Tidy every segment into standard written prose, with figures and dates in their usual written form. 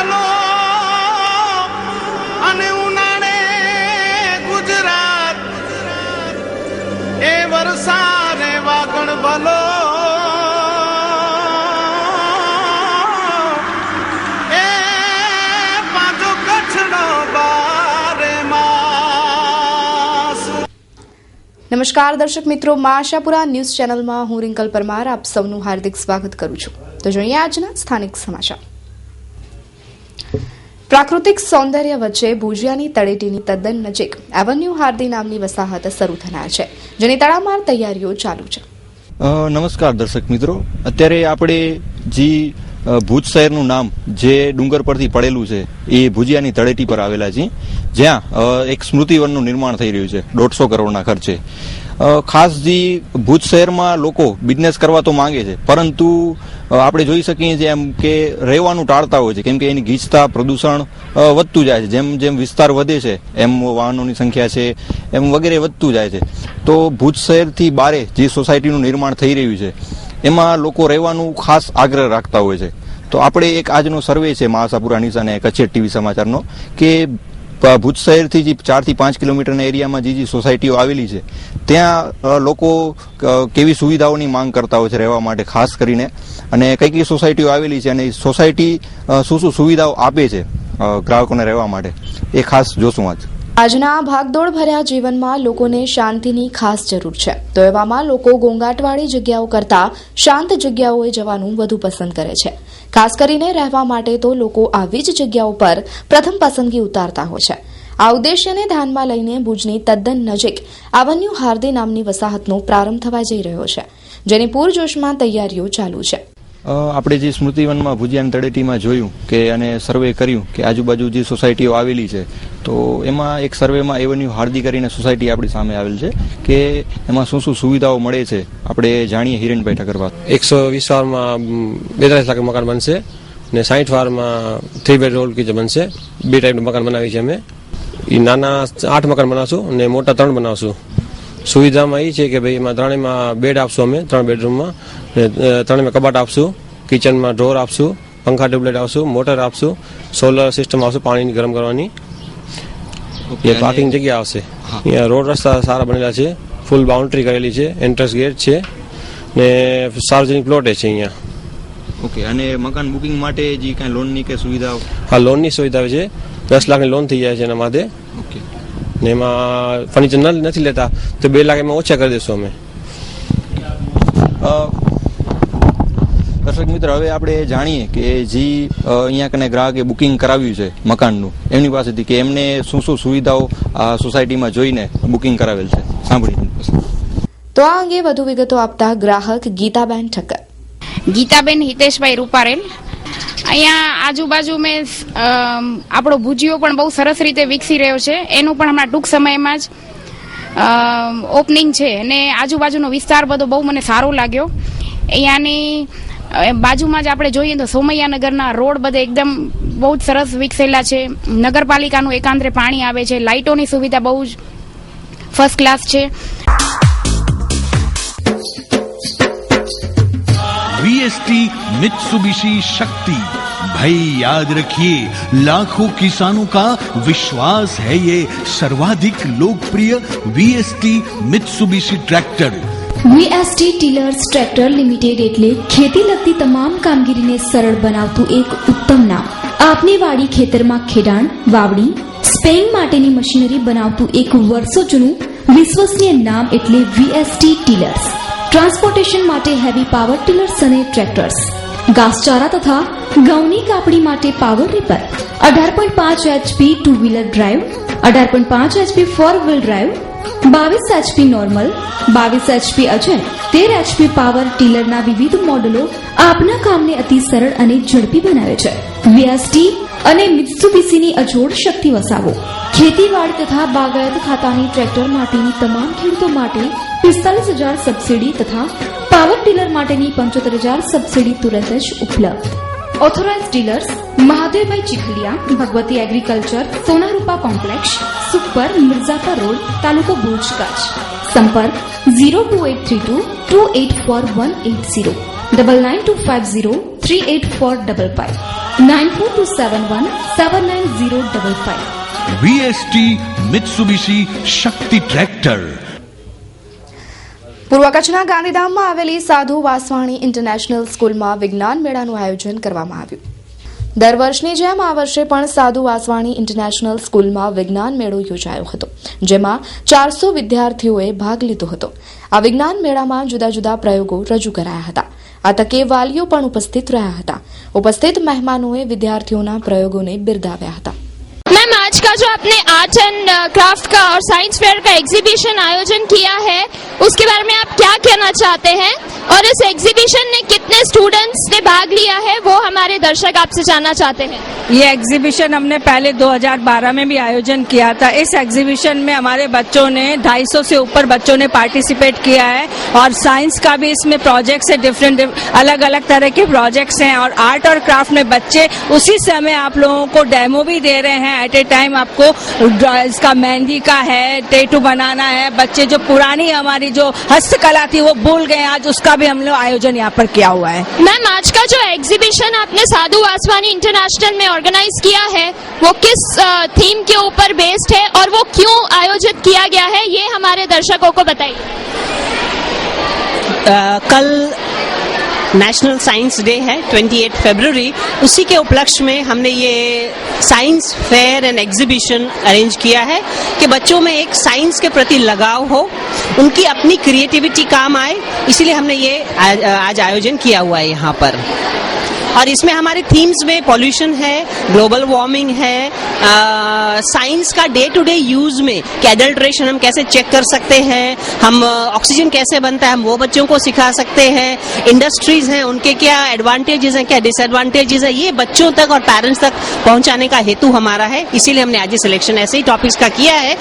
ભલો અને ઉનાળે ગુજરાત એ વરસાદે વાગણ ભલો એ પાછો કચ્છનો બારે માસ। નમસ્કાર દર્શક મિત્રો, માં આશાપુરા ન્યૂઝ ચેનલમાં હું રિંકલ પરમાર આપ સૌનું હાર્દિક સ્વાગત કરું છું। તો જોઈએ આજના સ્થાનિક સમાચાર। પ્રાકૃતિક સૌંદર્ય વચ્ચે ભુજિયાની તળેટીની તદ્દન નજીક એવન્યુ હાર્દી નામની વસાહત શરૂ થનાર છે, જેની તડામાર તૈયારીઓ ચાલુ છે। નમસ્કાર દર્શક મિત્રો, અત્યારે આપણે ભુજ શહેરનું નામ જે ડુંગર પરથી પડેલું છે એ ભુજિયાની તળેટી પર આવેલા છે, જ્યાં એક સ્મૃતિવનનું નિર્માણ થઈ રહ્યું છે 150 કરોડના ખર્ચે। ખાસ ભુજ શહેરમાં લોકો બિઝનેસ કરવા તો માંગે છે, પરંતુ આપણે જોઈ શકીએ છીએ એમ કે રહેવાનું ટાળતા હોય છે, કેમ કે એની ગીચતા પ્રદૂષણ વધતું જાય છે। જેમ જેમ વિસ્તાર વધે છે એમ વાહનોની સંખ્યા છે એમ વગેરે વધતું જાય છે। તો ભુજ શહેરથી બારે જે સોસાયટીનું નિર્માણ થઈ રહ્યું છે એમાં લોકો રહેવાનું ખાસ આગ્રહ રાખતા હોય છે। તો આપણે એક આજનો સર્વે છે માં આશાપુરા ન્યૂઝ અને કચ્છ ટીવી સમાચારનો કે ભુજ શહેરથી જે 4 થી 5 કિલોમીટરના એરિયામાં જે સોસાયટીઓ આવેલી છે ત્યાં લોકો કેવી સુવિધાઓની માંગ કરતા હોય છે રહેવા માટે ખાસ કરીને, અને કઈ કઈ સોસાયટીઓ આવેલી છે અને સોસાયટી શું શું સુવિધાઓ આપે છે ગ્રાહકોને રહેવા માટે એ ખાસ જોશું આજ। આજના ભાગદોડ ભર્યા જીવનમાં લોકોને શાંતિની ખાસ જરૂર છે, તો એવામાં લોકો ઘોંઘાટવાળી જગ્યાઓ કરતા શાંત જગ્યાઓએ જવાનું વધુ પસંદ કરે છે। ખાસ કરીને રહેવા માટે તો લોકો આવી જ જગ્યાઓ પર પ્રથમ પસંદગી ઉતારતા હોય છે। આ ઉદ્દેશ્યને ધ્યાનમાં લઈને ભુજની તદ્દન નજીક એવન્યુ હાર્દી નામની વસાહતનો પ્રારંભ થવા જઈ રહ્યો છે, જેની પૂરજોશમાં તૈયારીઓ ચાલુ છે। આપણે જે સ્મૃતિવનમાં ભુજિયાની તળેટીમાં જોયું કે અને સર્વે કર્યું કે આજુબાજુ જે સોસાયટીઓ આવેલી છે, તો એમાં એક સર્વેમાં એવન્યુ હાર્દી કરીને સોસાયટી આપણી સામે આવેલ છે કે એમાં શું શું સુવિધાઓ મળે છે આપણે જાણીએ। હિરેનભાઈ ઠાકર વાત। 120 વારમાં 42 લાખ મકાન બનશે ને 60 વારમાં 3 બેડરૂમ કિચન બનશે। 2 ટાઈપનું મકાન બનાવી છે અમે। એ નાના 8 મકાન બનાવશું અને મોટા 3 બનાવશું। સુવિધામાં એ છે કે ભાઈ એમાં 3માં બેડ આપશું અમે 3 બેડરૂમમાં, ને 3માં કબાટ આપશું, કિચનમાં ડ્રોર આપશું, પંખા ટ્યુબલાઇટ આપશું, મોટર આપશું, સોલર સિસ્ટમ આવશે પાણીની ગરમ કરવાની, પાર્કિંગ જગ્યા આવશે। અહીંયા રોડ રસ્તા સારા બનેલા છે, ફૂલ બાઉન્ડ્રી કરેલી છે, એન્ટ્રન્સ ગેટ છે ને સાર્વજનિક પ્લોટ છે અહીંયા। ઓકે, અને મકાન બુકિંગ માટે જે કાંઈ લોનની કે સુવિધાઓ? હા, લોનની સુવિધા છે, 10 લાખની લોન થઈ જાય છે એના માટે। ઓકે, ને એમાં ફર્નિચર નથી લેતા તો 2 લાખ એમાં ઓછા કરી દઈશું અમે। દર્શક મિત્ર, હવે આપણે જાણીએ કે જે અહીંયા કને ગ્રાહકે બુકિંગ કરાવ્યું છે મકાનનું એમની પાસેથી કે એમને શું શું સુવિધાઓ આ સોસાયટીમાં જોઈને બુકિંગ કરાવેલ છે, સાંભળીએ। તો આ અંગે વધુ વિગતો આપતા ગ્રાહક ગીતાબેન ઠક્કર। ગીતાબેન હિતેશભાઈ રૂપારેલ। અહીંયા આજુબાજુ મેં આપણો ભુજિયો પણ બહુ સરસ રીતે વિકસી રહ્યો છે, એનું પણ હમણાં ટૂંક સમયમાં જ ઓપનિંગ છે, અને આજુબાજુનો વિસ્તાર બધો બહુ મને સારો લાગ્યો। અહીંયાની બાજુમાં જ આપણે જોઈએ તો સોમૈયાનગરના રોડ બધે એકદમ બહુ જ સરસ વિકસેલા છે। નગરપાલિકાનું એકાંતરે પાણી આવે છે, લાઇટોની સુવિધા બહુ જ ફર્સ્ટ ક્લાસ છે। वीएसटी मित्सुबिशी शक्ति, भाई याद रखिए लाखों किसानों का विश्वास है ये सर्वाधिक लोकप्रिय VST Mitsubishi tractor. VST tillers tractor limited એટલે ખેતી લગતી તમામ કામગીરીને સરળ બનાવતું એક ઉત્તમ નામ। આપની વાડી ખેતરમાં ખેડાણ, વાવણી, સ્પ્રેઇંગ માટેની મશીનરી બનાવતું એક વર્ષો જૂનું વિશ્વસનીય નામ એટલે વીએસટી ટીલર્સ। ટ્રાન્સપોર્ટેશન માટે હેવી પાવર ટીલર્સ અને ટ્રેક્ટર્સ, ઘાસચારા તથા ઘઉંની કાપણી માટે power reaper, 18.5 HP 2 wheeler drive, 18.5 HP 4 wheel drive, 22 HP normal, 22 HP Ajay, 13 HP power ટીલરના વિવિધ મોડેલો આપના કામને અતિ સરળ અને ઝડપી બનાવે છે। વીએસટી અને મિત્સુબિશીની અજોડ શક્તિ વસાવો। ખેતીવાડી તથા બાગાયત ખાતાની ટ્રેક્ટર માટેની તમામ ખેડૂતો માટે 45,000 સબસિડી તથા પાવર ટીલર માટેની 75,000 સબસિડી તુરંત જ ઉપલબ્ધ। Authorise dealers Mahadevbhai Chikhaliya, Bhagwati agriculture, Sonarupa complex, super, Mirzapar road, તાલુકો ભુજ, કચ્છ। સંપર્ક 02832 284 180 99250 38455। 9427179055. VST Mitsubishi શક્તિ ટ્રેક્ટર. પૂર્વ કચ્છના ગાંધીધામમાં આવેલી સાધુ વાસવાણી ઇન્ટરનેશનલ સ્કૂલમાં વિજ્ઞાન મેળાનું આયોજન કરવામાં આવ્યું. દર વર્ષની જેમ આ વર્ષે પણ સાધુ વાસવાણી ઇન્ટરનેશનલ સ્કૂલમાં વિજ્ઞાન મેળો યોજાયો હતો, જેમાં 400 વિદ્યાર્થીઓએ ભાગ લીધો હતો. આ વિજ્ઞાન મેળામાં જુદા જુદા પ્રયોગો રજૂ કરાયા હતા. આ તકે વાલીઓ પણ ઉપસ્થિત રહ્યા હતા. ઉપસ્થિત મહેમાનોએ વિદ્યાર્થીઓના પ્રયોગોને બિરદાવ્યા હતા. मैम, आज का जो आपने आर्ट एंड क्राफ्ट का और साइंस फेयर का एग्जीबिशन आयोजन किया है, उसके बारे में आप क्या कहना चाहते हैं और इस एग्जीबिशन में कितने स्टूडेंट्स ने भाग लिया है वो हमारे दर्शक आपसे जानना चाहते हैं. ये एग्जीबिशन हमने पहले 2012 में भी आयोजन किया था. इस एग्जीबिशन में हमारे बच्चों ने 250 से ऊपर बच्चों ने पार्टिसिपेट किया है और साइंस का भी इसमें प्रोजेक्ट्स है, डिफरेंट अलग अलग तरह के प्रोजेक्ट्स हैं. और आर्ट और क्राफ्ट में बच्चे उसी समय आप लोगों को डेमो भी दे रहे हैं. एट ए टाइम आपको इसका मेहंदी का है, टेटू बनाना है. बच्चे जो पुरानी हमारी जो हस्तकला थी वो भूल गए, आज उसका भी हम लोग आयोजन यहाँ पर किया हुआ है. मैम, आज का जो एग्जीबिशन आपने साधु वासवानी इंटरनेशनल में ऑर्गेनाइज किया है वो किस थीम के ऊपर बेस्ड है और वो क्यों आयोजित किया गया है, ये हमारे दर्शकों को बताइए. कल नेशनल साइंस डे है 28 फरवरी. उसी के उपलक्ष्य में हमने ये science fair and exhibition arrange किया है कि बच्चों में एक साइंस के प्रति लगाव हो, उनकी अपनी क्रिएटिविटी काम आए. इसीलिए हमने ये आज आयोजन किया हुआ है यहाँ पर. और इसमें हमारे थीम्स में पॉल्यूशन है, ग्लोबल वार्मिंग है, साइंस का डे टू डे यूज में कि एडल्ट्रेशन हम कैसे चेक कर सकते हैं, हम ऑक्सीजन कैसे बनता है हम वो बच्चों को सिखा सकते हैं, इंडस्ट्रीज हैं उनके क्या एडवांटेजेस हैं, क्या डिसएडवांटेजेस है, ये बच्चों तक और पेरेंट्स तक पहुंचाने का हेतु हमारा है. इसीलिए हमने आज ये सिलेक्शन ऐसे ही टॉपिक्स का किया है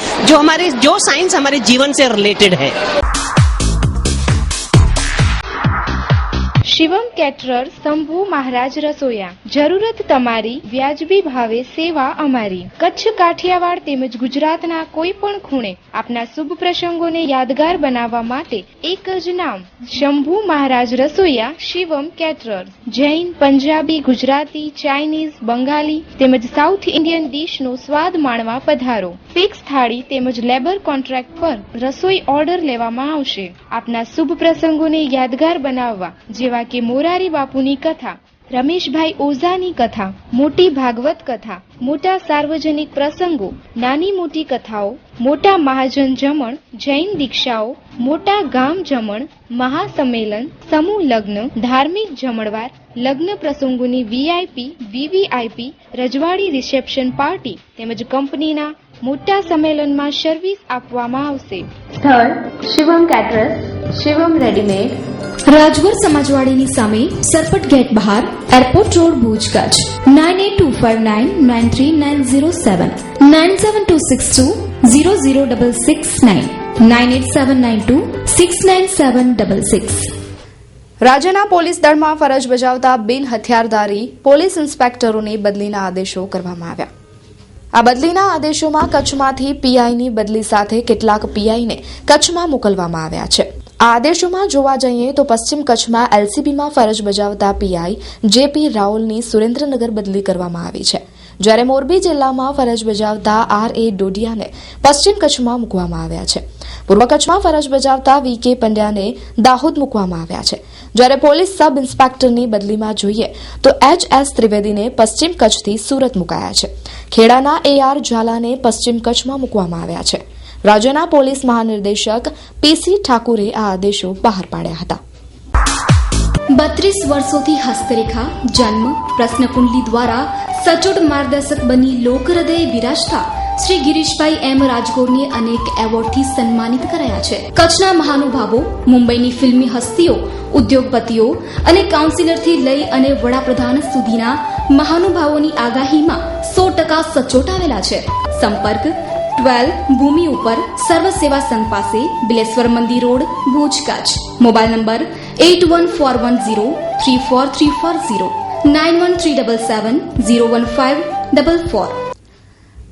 जो साइंस हमारे जीवन से रिलेटेड है. શિવમ કેટરર શંભુ મહારાજ રસોયા. જરૂરત તમારી, વ્યાજબી ભાવે સેવા અમારી. કચ્છ, કાઠિયાવાડ તેમજ ગુજરાતના કોઈ પણ ખૂણે આપના શુભ પ્રસંગોને યાદગાર બનાવવા માટે એક જ નામ, શંભુ મહારાજ રસોયા, શિવમ કેટરર. જૈન, પંજાબી, ગુજરાતી, ચાઇનીઝ, બંગાળી તેમજ સાઉથ ઇન્ડિયન ડીશનો સ્વાદ માણવા પધારો. ફિક્સ થાળી તેમજ લેબર કોન્ટ્રાક્ટ પર રસોઈ ઓર્ડર લેવામાં આવશે. આપના શુભ પ્રસંગોને યાદગાર બનાવવા જેવા કે મોરારી બાપુની કથા, રમેશભાઈ ઓઝાની કથા, મોટી ભાગવત કથા, મોટા સાર્વજનિક પ્રસંગો, નાની મોટી કથાઓ, મોટા મહાજન જમણ, જૈન દીક્ષાઓ, મોટા ગામ જમણ, મહાસંમેલન, સમૂહ લગ્ન, ધાર્મિક જમણવાર, લગ્ન પ્રસંગોની વીઆઈપી, વીવીઆઈપી, રજવાડી રિસેપ્શન પાર્ટી તેમજ કંપનીના મોટા સંમેલનમાં સર્વિસ આપવામાં આવશે. સ્થળ શિવમ કેટરર્સ, શિવમ રેડીમેડ, રાજવર સમાજવાડીની સામે, સરપટ ગેટ બહાર, એરપોર્ટ રોડ, ભુજ, કચ્છ. 9825993907, 97262006669, 98792697666. રાજ્યના પોલીસ દળમાં ફરજ બજાવતા બિન હથિયારધારી પોલીસ ઇન્સ્પેક્ટરોની બદલીના આદેશો કરવામાં આવ્યા. આ બદલીના આદેશોમાં કચ્છમાંથી પીઆઈની બદલી સાથે કેટલાક પીઆઈને કચ્છમાં મોકલવામાં આવ્યા છે. આ આદેશોમાં જોવા જઈએ તો પશ્ચિમ કચ્છમાં એલસીબીમાં ફરજ બજાવતા પીઆઈ જેપી રાઓલની સુરેન્દ્રનગર બદલી કરવામાં આવી છે, જ્યારે મોરબી જિલ્લામાં ફરજ બજાવતા આરએ ડોડિયાને પશ્ચિમ કચ્છમાં મૂકવામાં આવ્યા છે. પૂર્વ કચ્છમાં ફરજ બજાવતા વીકે પંડ્યાને દાહોદ મૂકવામાં આવ્યા છે, જ્યારે પોલીસ સબ ઇન્સ્પેક્ટરની બદલીમાં જોઈએ તો એચએસ ત્રિવેદીને પશ્ચિમ કચ્છથી સુરત મુકાયા છે. ખેડાના એઆર ઝાલાને પશ્ચિમ કચ્છમાં મૂકવામાં આવ્યા છે. રાજ્યના પોલીસ મહાનિર્દેશક પીસી ઠાકુરે આ આદેશો બહાર પાડ્યા હતા. 32 વર્ષોથી હસ્તરેખા, જન્મ, પ્રશ્નકુંડલી દ્વારા સચોટ માર્ગદર્શક બની લોકહૃદયે બિરાજતા શ્રી ગિરીશભાઈ એમ રાજગોરને અનેક એવોર્ડથી સન્માનિત કરાયા છે. કચ્છના મહાનુભાવો, મુંબઈની ફિલ્મી હસ્તીઓ, ઉદ્યોગપતિઓ અને કાઉન્સિલરથી લઈ અને વડાપ્રધાન સુધીના મહાનુભાવોની આગાહીમાં 100% સચોટ આવેલા છે. સંપર્ક 12 ભૂમિ ઉપર સર્વ સેવા સંઘ પાસે, બિલેશ્વર મંદિર road, Bhuj, Kutch. Mobile number 8141034340, 9137701544.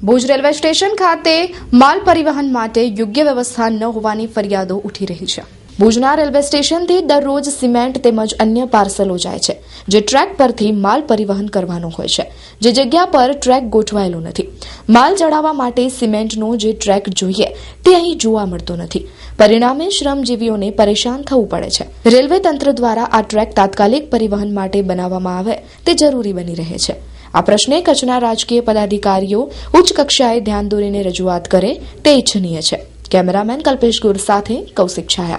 Bhuj railway station ખાતે માલ પરિવહન માટે યોગ્ય વ્યવસ્થા ન હોવાની ફરિયાદો ઉઠી રહી છે. ભુજના રેલવે સ્ટેશનથી દરરોજ સિમેન્ટ તેમજ અન્ય પાર્સલો જાય છે, જે ટ્રેક પરથી માલ પરિવહન કરવાનો હોય છે, જે જગ્યા પર ટ્રેક ગોઠવાયેલો નથી. માલ ચડાવવા માટે સિમેન્ટનો જે ટ્રેક જોઈએ તે અહીં જોવા મળતો નથી. પરિણામે શ્રમજીવીઓને પરેશાન થવું પડે છે. રેલવે તંત્ર દ્વારા આ ટ્રેક તાત્કાલિક પરિવહન માટે બનાવવામાં આવે તે જરૂરી બની રહે છે. આ પ્રશ્ને કચ્છના રાજકીય પદાધિકારીઓ ઉચ્ચ કક્ષાએ ધ્યાન દોરીને રજૂઆત કરે તે इच्छनीय છે. कैमरामैन कल्पेश गुर साथे कौशिक छाया.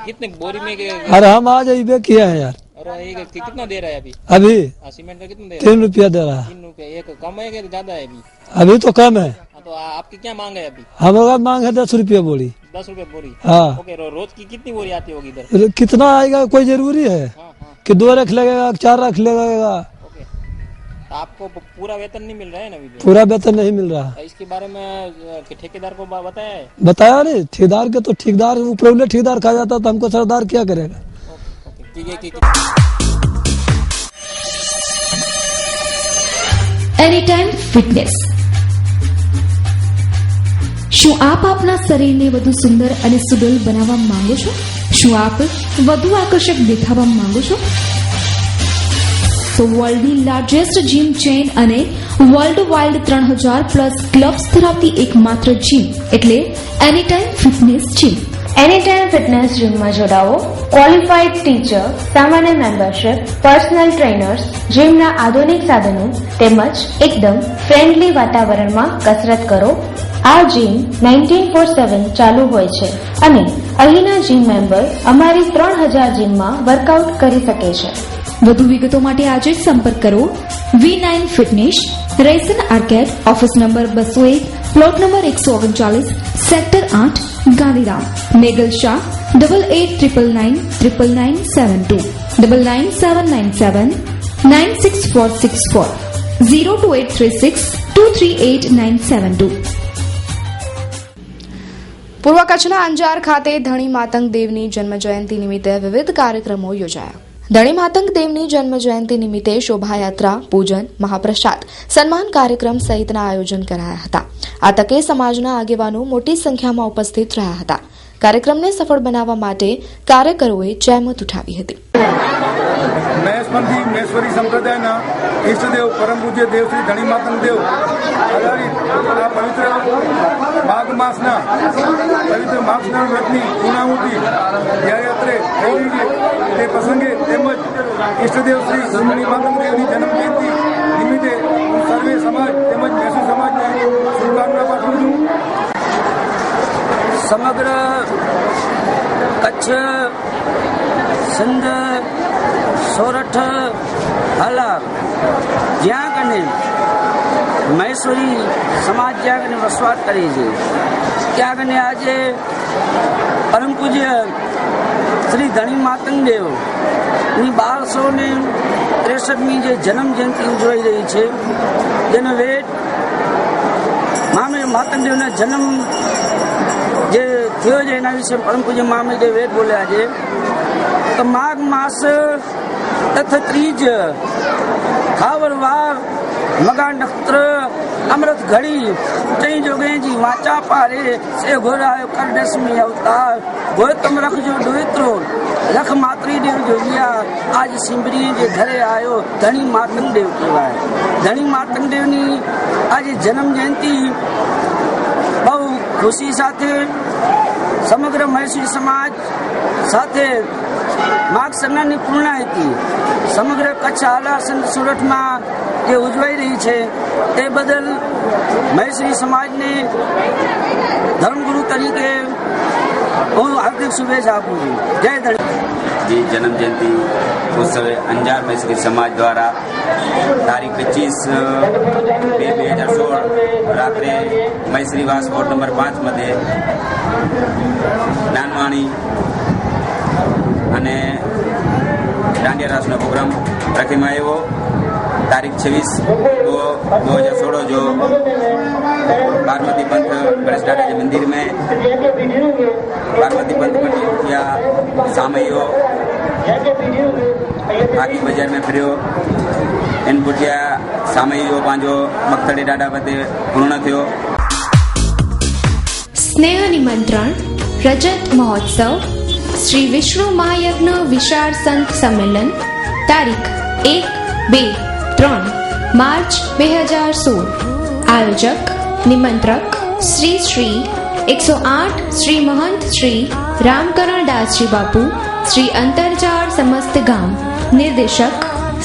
कितने बोरी में अरे हम आज अभी किया है यार. और ये कितना दे रहा है अभी सीमेंट का कितना दे रहा है? 3 रुपया दे रहा है. 3 रुपया. एक कम है कि ज्यादा है? अभी तो कम है. तो आपकी क्या मांग है अभी? हमारा मांग है 10 रुपया बोरी. 10 रुपया बोरी. हाँ. ओके. रोज की कितनी बोरी आती होगी इधर? कितना आएगा कोई जरूरी है कि 2 रख लगेगा 4 रख लगेगा. आपको पूरा वेतन नहीं मिल रहा है ना अभी? पूरा वेतन नहीं मिल रहा. इसके बारे में ठेकेदार को बताया है? बताया नहीं. ठेकेदार के तो ठेकेदार ऊपर ठेकेदार खा जाता तो हमको सरदार क्या करेगा. એની ટાઈમ ફિટનેસ. શું આપ આપના શરીરને વધુ સુંદર અને સુડોલ બનાવવા માંગો છો? શું આપ વધુ આકર્ષક દેખાવા માંગો છો? તો વર્લ્ડની લાર્જેસ્ટ જીમ ચેઇન અને વર્લ્ડ વાઇડ 3000+ ક્લબ્સ ધરાવતી એકમાત્ર જીમ એટલે એની ટાઈમ ફિટનેસ જીમ. એની ટાઈમ ફિટનેસ જીમમાં જોડાઓ. ક્વોલિફાઈડ ટીચર, સામાન્ય મેમ્બરશિપ, પર્સનલ ટ્રેનર્સ, જીમના આધુનિક સાધનો તેમજ એકદમ ફ્રેન્ડલી વાતાવરણમાં કસરત કરો. આ જીમ 24/7 ચાલુ હોય છે અને અહીંના જીમ મેમ્બર અમારી 3000 જીમમાં વર્કઆઉટ કરી શકે છે. વધુ વિગતો માટે આજે જ સંપર્ક કરો. V9 ફિટનેસ, રેસન arcade, office number 201, plot number 139, sector 8, Gandhidham. મેગલ શાહ 8899999972 99797 96464 02836238972. પૂર્વ કચ્છના અંજાર ખાતે ધણી માતંગ દેવની જન્મજયંતિ નિમિત્તે વિવિધ કાર્યક્રમો યોજાયા. ધણી માતંગ દેવની જન્મજયંતિ નિમિત્તે શોભાયાત્રા, પૂજન, મહાપ્રસાદ, સન્માન કાર્યક્રમ સહિતના આયોજન કરાયા હતા. આ તકે સમાજના આગેવાનો મોટી સંખ્યામાં ઉપસ્થિત રહ્યા હતા. કાર્યક્રમને સફળ બનાવવા માટે કાર્યકરોએ જહેમત ઉઠાવી હતી. મહેશપંથી મહેશ્વરી સંપ્રદાયના ઈષ્ટદેવ પરમ પૂજ્ય દેવ શ્રી ધણી માતંગ દેવ આધારિત આ પવિત્ર માઘ માસના વ્રતની પૂર્ણાહુતિ જ્યારે અત્રે થઈ રહી છે તે પ્રસંગે તેમજ ઈષ્ટદેવ શ્રી ધણી માતંગ દેવની જન્મજયંતિ નિમિત્તે સર્વે સમાજ તેમજ મહેસૂર સમાજને શુભકામના પાઠવું છું. સમગ્ર કચ્છ, સિંધ, સોરઠ, હાલાર જ્યાં કને મહેશ્વરી સમાજ જ્યાં કને વસવાટ કરે છે ત્યાં કને આજે પરમ પૂજ્ય શ્રી ધણી માતંગ દેવની 1263મી જે જન્મ જયંતિ ઉજવાઈ રહી છે, જેનો વેટ માતંગ દેવના જન્મ જે થયો છે એના વિશે પરમ પૂજ્ય મહામંત્રી વેદ બોલ્યા છે. તો માઘ માસ તથ ત્રીજ ખાવર વાર મગા નક્ષત્ર અમૃત ઘડી ચઈ જોગેજી વાચા પારે સે ઘોરાયો કરડસમી અવતાર ગોતમ રખજો દોત્રો લખ માત્રી દેવ જોયા આજ સિંબરી જે ઘરે આવ્યો ધણી માતંગ દેવ કહેવાય. ધણી માતંગ દેવની આજે જન્મ જયંતિ બહુ ખુશી સાથે સમગ્ર મહેસૂર સમાજ સાથે માઘ સન્નાની પૂર્ણાહુતિ સમગ્ર કચ્છ, હાલાર, સિંધ, સુરતમાં જે ઉજવાઈ રહી છે તે બદલ મહેસૂરી સમાજને ધર્મગુરુ તરીકે હું હાર્દિક શુભેચ્છા આપું છું. જય ધણી. जी जन्म जयंती उत्सव अंजार महेश्वरी समाज द्वारा तारीख 25/2/2016 रात्रे महेश्वरीवास वॉर्ड नंबर 5 मध्ये नानवाणी અને દાંડિયા રાસનો પ્રોગ્રામ રાખવામાં આવ્યો. તારીખ 26/2/2016 जो पार्वती पंथ गणेश दादा जी मंदिर में पार्वती पंथ किया सामयो आखी बाजार में फिर इन पुटिया सामयो पांचो मगथड़ी दादा बदे पूर्ण थयो. સ્નેહ નિમંત્રણ, રજત મહોત્સવ, શ્રી વિષ્ણુ મહાયજ્ઞ વિશાળ સંત સંમેલન તારીખ 1-2-3 માર્ચ 2016. આયોજક નિમંત્રક શ્રી 108 શ્રી મહંત શ્રી રામકરણ દાસજી બાપુ, શ્રી અંતરજાળ સમસ્ત ગામ. નિર્દેશક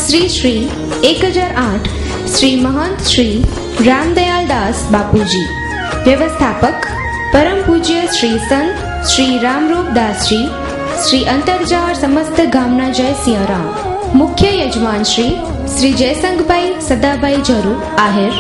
શ્રી 1008 શ્રી મહંત શ્રી રામદયાલ દાસ બાપુજી. વ્યવસ્થાપક પરમ પૂજ્ય શ્રી સંત શ્રી રામરૂપ દાસજી, શ્રી અંતરજાળ સમસ્ત ગામના જય સિંહરામ. મુખ્ય યજમાન શ્રી જયસંગભાઈ સદાભાઈ જરુ આહેર,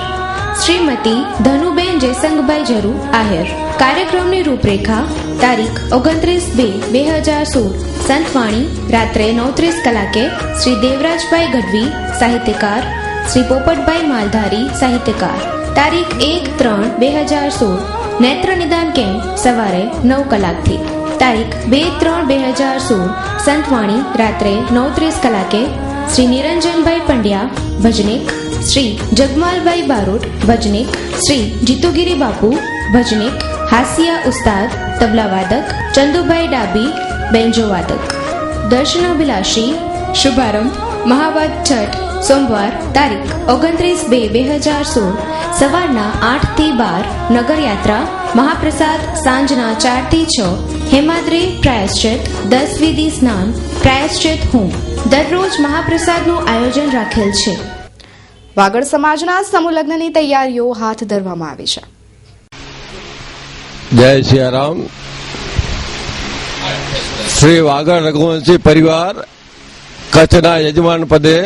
શ્રીમતી ધનુબેન જયસંગભાઈ જરુ આહેર. કાર્યક્રમની રૂપરેખા તારીખ 29-2-2016 સંતવાણી રાત્રે 9:30 કલાકે શ્રી દેવરાજભાઈ ગઢવી સાહિત્યકાર, શ્રી પોપટભાઈ માલધારી સાહિત્યકાર. તારીખ 1-3-2016 નેત્ર નિદાન કેમ્પ સવારે 9 કલાકથી. તારીખ 2-3-2016 સંતવાણી રાત્રે 9:30 કલાકે શ્રી નિરંજનભાઈ પંડ્યા ભજનિક, શ્રી જગમાલભાઈ બારોટ ભજનિક, શ્રી જીતુગીરી બાપુ ભજનિક, હાસિયા ઉસ્તાદ તબલાવાદક, ચંદુભાઈ ડાબી બેન્જો વાદક. દર્શનાભિલાષી શુભારંભ મહાવદ છઠ સોમવાર તારીખ 29-2-2016 સવારના 8-12 નગરયાત્રા, મહાપ્રસાદ સાંજના 4-6, હેમાદ્રી પ્રાયશ્ચિત 10 વિધિ સ્નાન પ્રાયશ્ચિત હોમ. દરરોજ મહાપ્રસાદનું આયોજન રાખેલ છે. વાગડ સમાજના સમૂહ લગ્નની તૈયારીઓ હાથ ધરવામાં આવી છે. જય સિયારામ. શ્રી વાગડ રઘુવંશી પરિવાર કચ્છના યજમાન પદે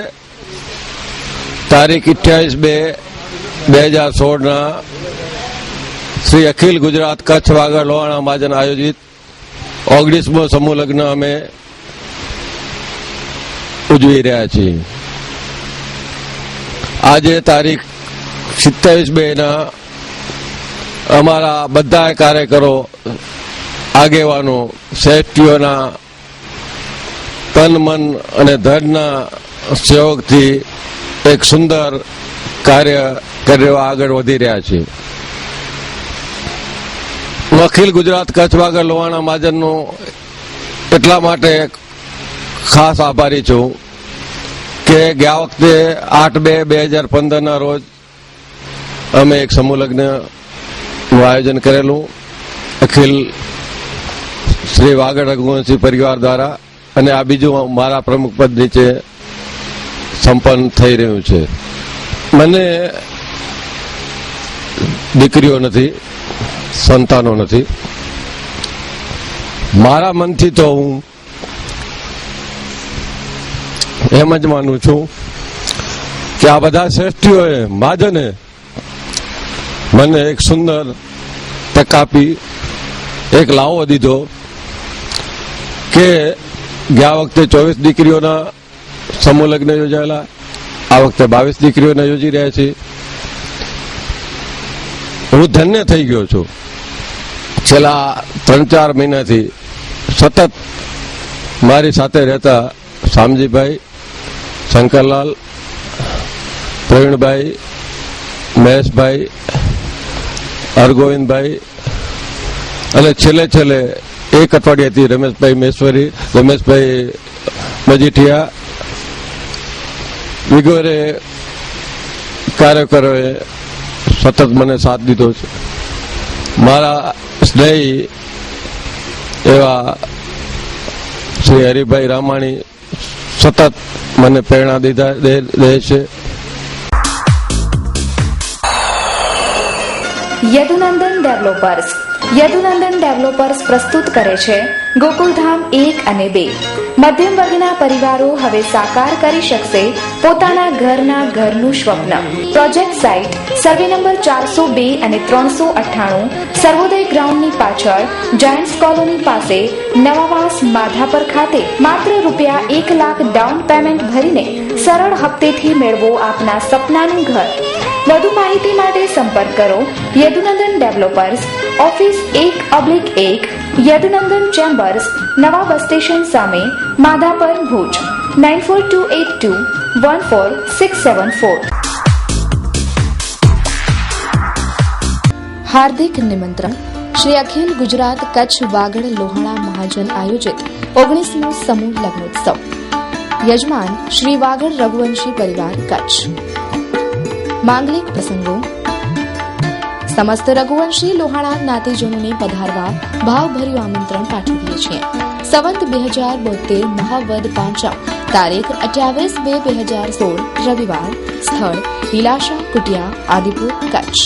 તારીખ 28-2-2016 શ્રી અખિલ ગુજરાત કચ્છ વાગડ લોહાણા મહાજન આયોજિત 19મો સમૂહ લગ્ન અમે ઉજવી રહ્યા છીએ. આજે તારીખ 27-2ના અમારા બધા કાર્યકરો, આગેવાનો, શ્રેષ્ઠીઓના તન મન અને ધનના સહયોગથી એક સુંદર કાર્ય કરવા આગળ વધી રહ્યા છે. હું અખિલ ગુજરાત કચ્છ વાગડ લોહાણા મહાજનનો એટલા માટે ખાસ આભારી છું કે ગયા વખતે 8-2-2015ના રોજ અમે એક સમૂહ લગ્નનું આયોજન કરેલું અખિલ શ્રી વાગડ રઘુવંશી પરિવાર દ્વારા, અને આ બીજું મારા પ્રમુખ પદ નીચે સંપન્ન થઈ રહ્યું છે. મને દીકરીઓ નથી, સંતાનો નથી. મારા મનથી તો હું એમ જ માનું છું કે આ બધા શ્રેષ્ઠીઓએ મહાજને મને એક સુંદર તક આપી, એક લાવો દીધો કે ગયા વખતે 24 દીકરીઓના સમૂહ લગ્ન યોજાયેલા, આ વખતે 22 દીકરીઓના યોજી રહ્યા છે. હું ધન્ય થઈ ગયો છું. છેલ્લા 3-4 મહિનાથી સતત મારી સાથે રહેતા શામજીભાઈ, શંકરલાલ, પ્રવીણભાઈ, મહેશભાઈ, હરગોવિંદભાઈ અને છેલ્લે એક અઠવાડિયાથી રમેશભાઈ મજીઠિયા વગેરે કાર્યકરોએ સતત મને સાથ દીધો છે. મારા સ્નેહી એવા શ્રી હરિભાઈ રામાણી સતત મને પ્રેરણા દે છે. યદુનંદન ડેવલપર્સ પ્રસ્તુત કરે છે ગોકુલધામ 1 અને 2. મધ્યમ વર્ગના પરિવારો હવે સાકાર કરી શકશે પોતાના ઘરનું સ્વપ્ન. પ્રોજેક્ટ સાઇટ સર્વે નંબર 402 અને 398 સર્વોદય ગ્રાઉન્ડની પાછળ જાયન્ટ્સ કોલોની પાસે નવાવાસ માધાપર ખાતે માત્ર ₹1 લાખ ડાઉન પેમેન્ટ ભરીને સરળ હપ્તેથી મેળવો આપના સપનાનું ઘર. વધુ માહિતી માટે સંપર્ક કરો Yadunandan developers, office 1/1, Yadunandan chambers, નવા બસ સ્ટેશન સામે, માધાપર, ભુજ 9428214674. હાર્દિક નિમંત્રણ. શ્રી અખિલ ગુજરાત કચ્છ વાગડ લોહાણા મહાજન આયોજિત 19મો સમૂહ લગ્નોત્સવ. યજમાન શ્રી વાગડ રઘુવંશી પરિવાર કચ્છ. માંગલિક પ્રસંગો. સમસ્ત રઘુવંશી લોહાણા જ્ઞાતિજનોને પધારવા ભાવભર્યું આમંત્રણ પાઠવીએ છીએ. સંવત 2072 મહાવદ પાંચમ, તારીખ 28/2/2016 રવિવાર. સ્થળ લીલાશા કુટિયા, આદિપુર, કચ્છ.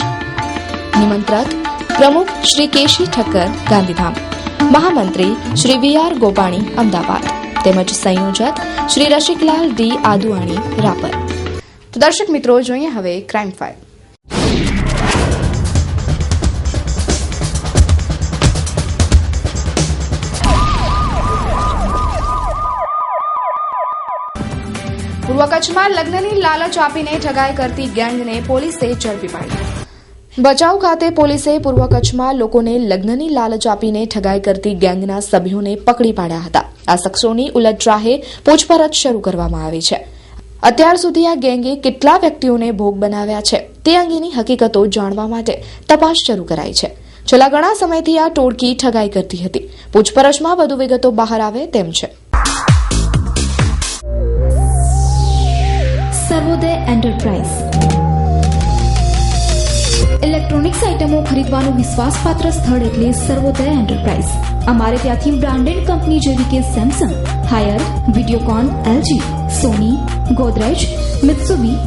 નિમંત્રક પ્રમુખ શ્રી કેશી ઠક્કર, ગાંધીધામ. મહામંત્રી શ્રી VR ગોપાણી, અમદાવાદ. તેમજ સંયોજક શ્રી રસિકલાલ ડી આદુઆણી, રાપર. તો દર્શક મિત્રો, જોઈએ હવે ક્રાઇમ ફાઇલ. પૂર્વ કચ્છમાં લગ્નની લાલચ આપીને ઠગાઈ કરતી ગેંગને પોલીસે ઝડપી પાડી. ભચાઉ ખાતે પોલીસે પૂર્વ કચ્છમાં લોકોને લગ્નની લાલચ આપીને ઠગાઈ કરતી ગેંગના સભ્યોને પકડી પાડ્યા હતા. આ શખ્સોની ઉલટરાહે પૂછપરછ શરૂ કરવામાં આવી છે. અત્યાર સુધી આ ગેંગે કેટલા વ્યક્તિઓને ભોગ બનાવ્યા છે તે અંગેની હકીકતો જાણવા માટે તપાસ શરૂ કરાઈ છે. છેલ્લા ઘણા સમયથી આ ટોળકી ઠગાઈ કરતી હતી. પૂછપરછમાં વધુ વિગતો બહાર આવે તેમ છે. સર્વોદય એન્ટરપ્રાઇઝ ઇલેક્ટ્રોનિક્સ આઇટમો ખરીદવાનું વિશ્વાસપાત્ર સ્થળ એટલે સર્વોદય એન્ટરપ્રાઇઝ. અમારે ત્યાંથી બ્રાન્ડેડ કંપની જેવી કે Samsung, Haier, Videocon, LG, Sony, Godrej, Mitsubishi,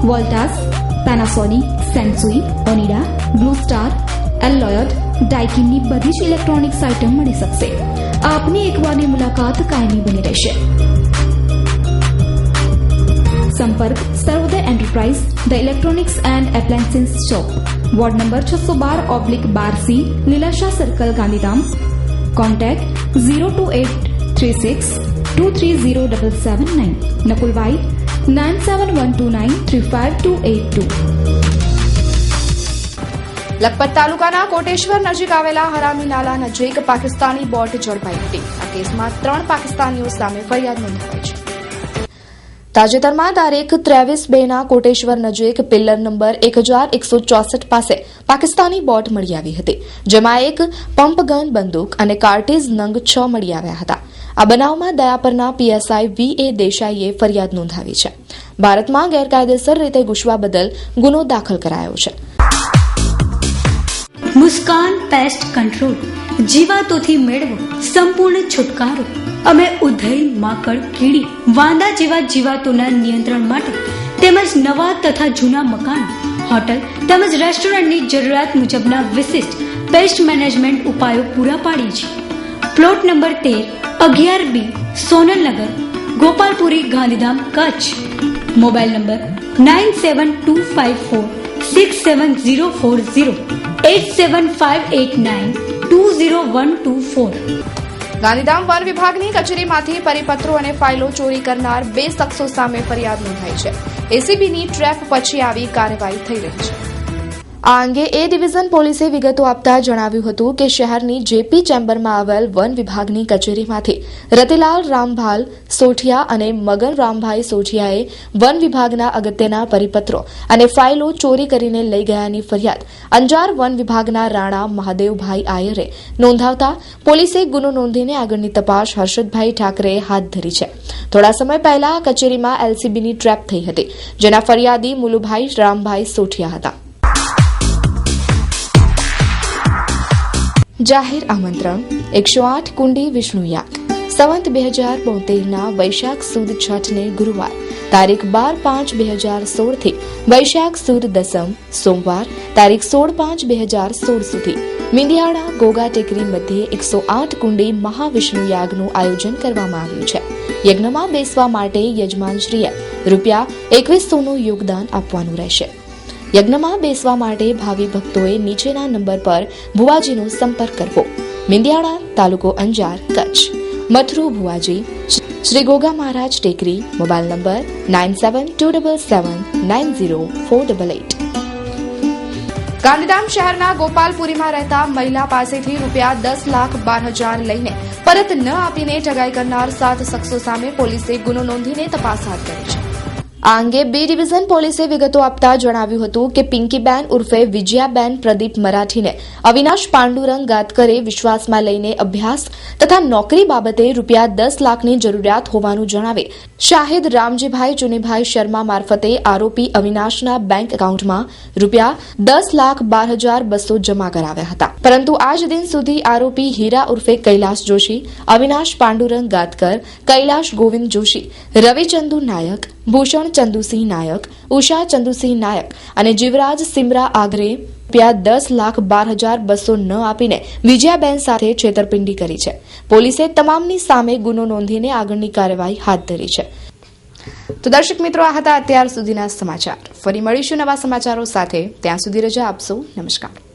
Voltas, Panasonic, Sansui, Onida, Blue Star, Lloyd, ડાઇકિનની બધી જ ઇલેક્ટ્રોનિક્સ આઇટમ મળી શકશે. આપની એકવારની મુલાકાત કાયમી બની રહેશે. સંપર્ક Sarvodaya enterprise, the electronics and appliances shop, ward number 612/12C, Leelasha circle, Gandhidham. Contact 02836230779, Nakulbhai 9712935282. Lakhpat તાલુકાના કોટેશ્વર નજીક આવેલા હરામી નાલા નજીક પાકિસ્તાની બોટ ઝડપાઈ હતી. આ કેસમાં 3 પાકિસ્તાનીઓ સામે ફરિયાદ નોંધાઈ છે. તાજેતરમાં તારીખ 23/2ના કોટેશ્વર નજીક પિલ્લર નંબર 1164 પાસે પાકિસ્તાની બોટ મળી આવી હતી, જેમાં એક પંપગન બંદૂક અને કાર્ટીઝ નંગ 6 મળી આવ્યા હતા. આ બનાવમાં દયાપરના PSI VA દેસાઈએ ફરિયાદ નોંધાવી છે. ભારતમાં ગેરકાયદેસર રીતે ઘૂસવા બદલ ગુનો દાખલ કરાયો છે. મુસ્કાન પેસ્ટ કંટ્રોલ, જીવાતોથી મેળવો સંપૂર્ણ છુટકારો. અમે ઉધઈ, માકડ, કીડી, વાંદા જેવા જીવાતોના નિયંત્રણ માટે તેમજ નવા તથા જૂના મકાન, હોટલ તેમજ રેસ્ટોરન્ટની જરૂરિયાત મુજબના વિશિષ્ટ પેસ્ટ મેનેજમેન્ટ ઉપાયો પૂરા પાડીએ છીએ. Plot number 13, 11B, Sonalnagar, Gopalpuri, Gandhidham, Kutch. Mobile number 9725467040, 8758920124. Gandhidham વન વિભાગની કચેરીમાંથી પરિપત્રો અને ફાઇલો ચોરી કરનાર 2 શખ્સો સામે ફરિયાદ નોંધાઈ છે. એસીબીની ટ્રેપ પછી આવી કાર્યવાહી થઈ રહી છે. આ અંગે એ ડિવિઝન પોલીસે વિગતો આપતા જણાવ્યું હતું કે શહેરની જેપી ચેમ્બરમાં આવેલ વન વિભાગની કચેરીમાંથી રતિલાલ રામભાલ સોઠિયા અને મગન રામભાઈ સોઠિયાએ વન વિભાગના અગત્યના પરિપત્રો અને ફાઇલો ચોરી કરીને લઈ ગયાની ફરિયાદ અંજાર વન વિભાગના રાણા મહાદેવભાઈ આયરે નોંધાવતા પોલીસે ગુનો નોંધીને આગળની તપાસ હર્ષદભાઈ ઠાકરેએ હાથ ધરી છે. થોડા સમય પહેલા કચેરીમાં એલસીબીની ટ્રેપ થઈ હતી, જેના ફરિયાદી મુલુભાઈ રામભાઈ સોઠિયા હતા. જાહેર આમંત્રણ. 108 કુંડી વિષ્ણુ યાગ, સંવત 2072ના વૈશાખ સુદ છઠને ગુરુવાર તારીખ 12/5/2016 થી વૈશાખ સુદ દસમ સોમવાર તારીખ 16/5/2016 સુધી મિંદિયાળા ગોગા ટેકરી મધ્યે 108 કુંડી મહાવિષ્ણુ યાગનું આયોજન કરવામાં આવ્યું છે. યજ્ઞમાં બેસવા માટે યજમાનશ્રીએ ₹2100નું યોગદાન આપવાનું રહેશે. યજ્ઞમાં બેસવા માટે ભાવિ ભક્તોએ નીચેના નંબર પર ભુવાજીનો સંપર્ક કરવો. મિંદિયાળા, તાલુકો અંજાર, કચ્છ. મથરુ ભુવાજી, શ્રી ગોગા મહારાજ ટેકરી. Mobile number 9727790488. ગાંધીધામ શહેરના ગોપાલપુરીમાં રહેતા મહિલા પાસેથી ₹10,12,000 લઈને પરત ન આપીને ઠગાઈ કરનાર 7 શખ્સો સામે પોલીસે ગુનો નોંધીને તપાસ હાથ ધરી છે. આ અંગે બી ડિવિઝન પોલીસે વિગતો આપતા જણાવ્યું હતું કે પિંકીબેન ઉર્ફે વિજયાબેન પ્રદીપ મરાઠીને અવિનાશ પાંડુરંગ ગાતકરે વિશ્વાસમાં લઈને અભ્યાસ તથા નોકરી બાબતે ₹10 લાખની જરૂરિયાત હોવાનું જણાવી શાહિદ રામજીભાઈ ચુનીભાઈ શર્મા મારફતે આરોપી અવિનાશના બેંક એકાઉન્ટમાં ₹10,12,200 જમા કરાવ્યા હતા, પરંતુ આજ દિન સુધી આરોપી હીરા ઉર્ફે કૈલાશ જોશી, અવિનાશ પાંડુરંગ ગાતકર, કૈલાશ ગોવિંદ જોશી, રવિચંદુ નાયક, ભૂષણ ચંદુસિંહ નાયક, ઉષા ચંદુસિંહ નાયક અને જીવરાજ સિમરા આગ્રે ₹10,12,200 ન આપીને વિજયાબેન સાથે છેતરપિંડી કરી છે. પોલીસે તમામની સામે ગુનો નોંધીને આગળની કાર્યવાહી હાથ ધરી છે. તો દર્શક મિત્રો, આ હતા અત્યાર સુધીના સમાચાર. ફરી મળીશું નવા સમાચારો સાથે. ત્યાં સુધી રજા આપશો. નમસ્કાર.